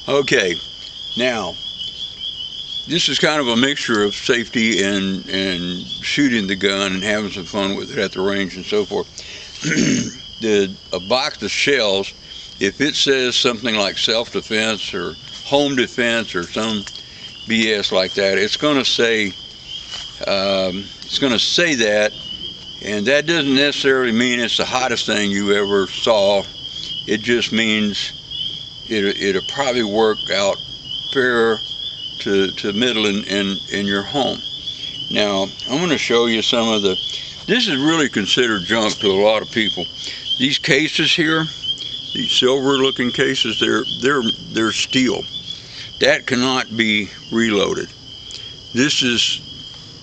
Okay, now this is kind of a mixture of safety and shooting the gun and having some fun with it at the range and so forth. A box of shells, if it says something like self-defense or home defense or some BS like that, it's going to say that, and that doesn't necessarily mean it's the hottest thing you ever saw. It just means it'll probably work out fair to middle in your home. Now I'm going to show you some of the. This is really considered junk to a lot of people. These cases here, these silver-looking cases, they're steel. That cannot be reloaded. This is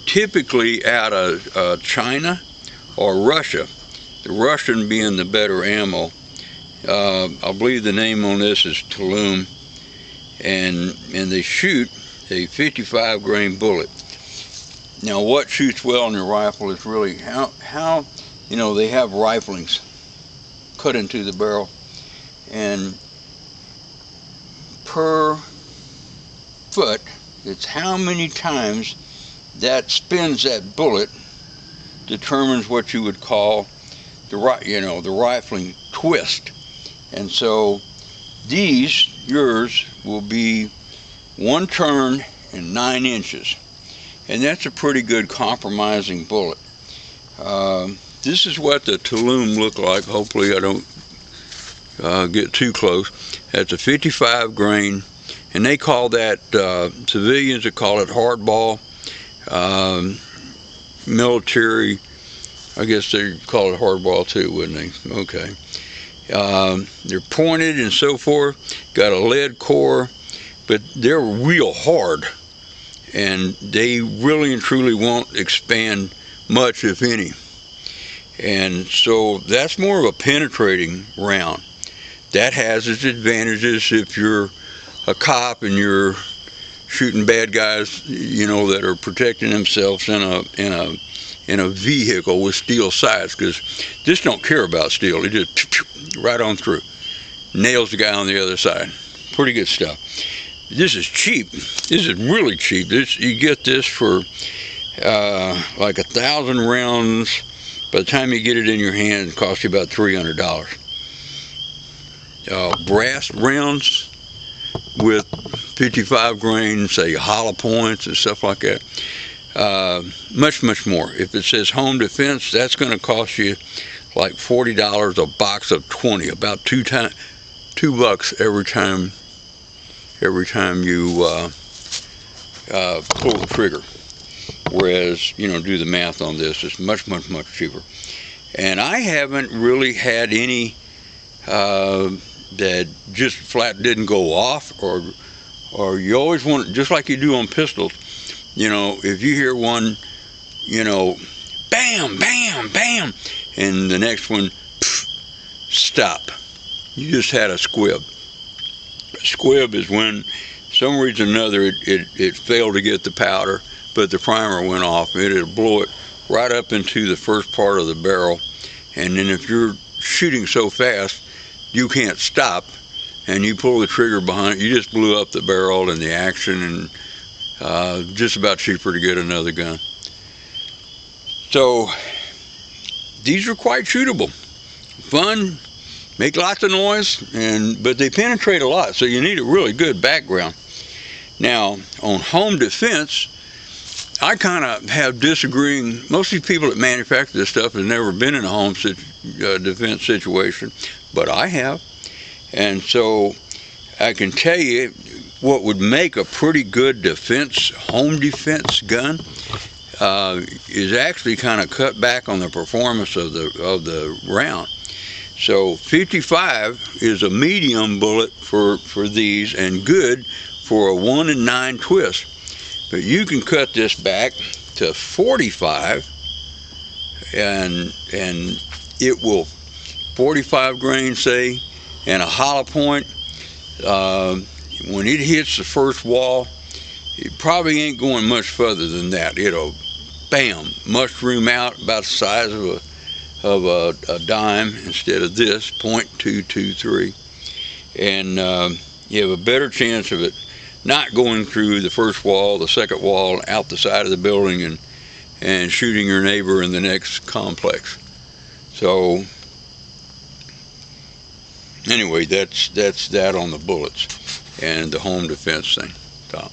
typically out of China or Russia. The Russian being the better ammo. I believe the name on this is Tulum, and they shoot a 55 grain bullet. Now what shoots well in your rifle is really how they have riflings cut into the barrel, and per foot it's how many times that spins that bullet determines what you would call the rifling twist. And so yours will be 1 turn and 9 inches, and that's a pretty good compromising bullet. This is what the Tulum look like. Hopefully I don't get too close. That's a 55 grain, and they call that, civilians would call it hardball. Military, I guess they call it hardball too, wouldn't they? Okay. They're pointed and so forth, got a lead core, but they're real hard, and they really and truly won't expand much, if any. And so that's more of a penetrating round. That has its advantages if you're a cop and you're shooting bad guys, that are protecting themselves in a vehicle with steel sights, because this don't care about steel. It just right on through, nails the guy on the other side. Pretty good stuff. This is cheap. This is really cheap. You get this for like 1,000 rounds. By the time you get it in your hand, it costs you about $300. Brass rounds with 55 grain, say hollow points and stuff like that. Much more. If it says home defense, that's going to cost you like $40 a box of 20, about $2 every time you pull the trigger. Whereas, do the math on this, it's much cheaper. And I haven't really had any that just flat didn't go off, or you always want, just like you do on pistols, if you hear one, bam, bam, bam, and the next one, stop. You just had a squib. A squib is when, for some reason or another, it failed to get the powder, but the primer went off, and it'll blow it right up into the first part of the barrel. And then if you're shooting so fast, you can't stop, and you pull the trigger behind it, you just blew up the barrel and the action, and just about cheaper to get another gun. So these are quite shootable, fun, make lots of noise, but they penetrate a lot, so you need a really good background. Now on home defense, I kind of have disagreeing. Most of the people that manufacture this stuff have never been in a home defense situation, but I have. And so I can tell you what would make a pretty good home defense gun is actually kind of cut back on the performance of the round. So 55 is a medium bullet for these, and good for a 1 in 9 twist. But you can cut this back to 45, and it will 45 grain, say, and a hollow point. When it hits the first wall, it probably ain't going much further than that. It'll, bam, mushroom out about the size of a dime instead of this, .223. And you have a better chance of it not going through the first wall, the second wall, out the side of the building, and shooting your neighbor in the next complex. So anyway, that's that on the bullets and the home defense thing, Tom.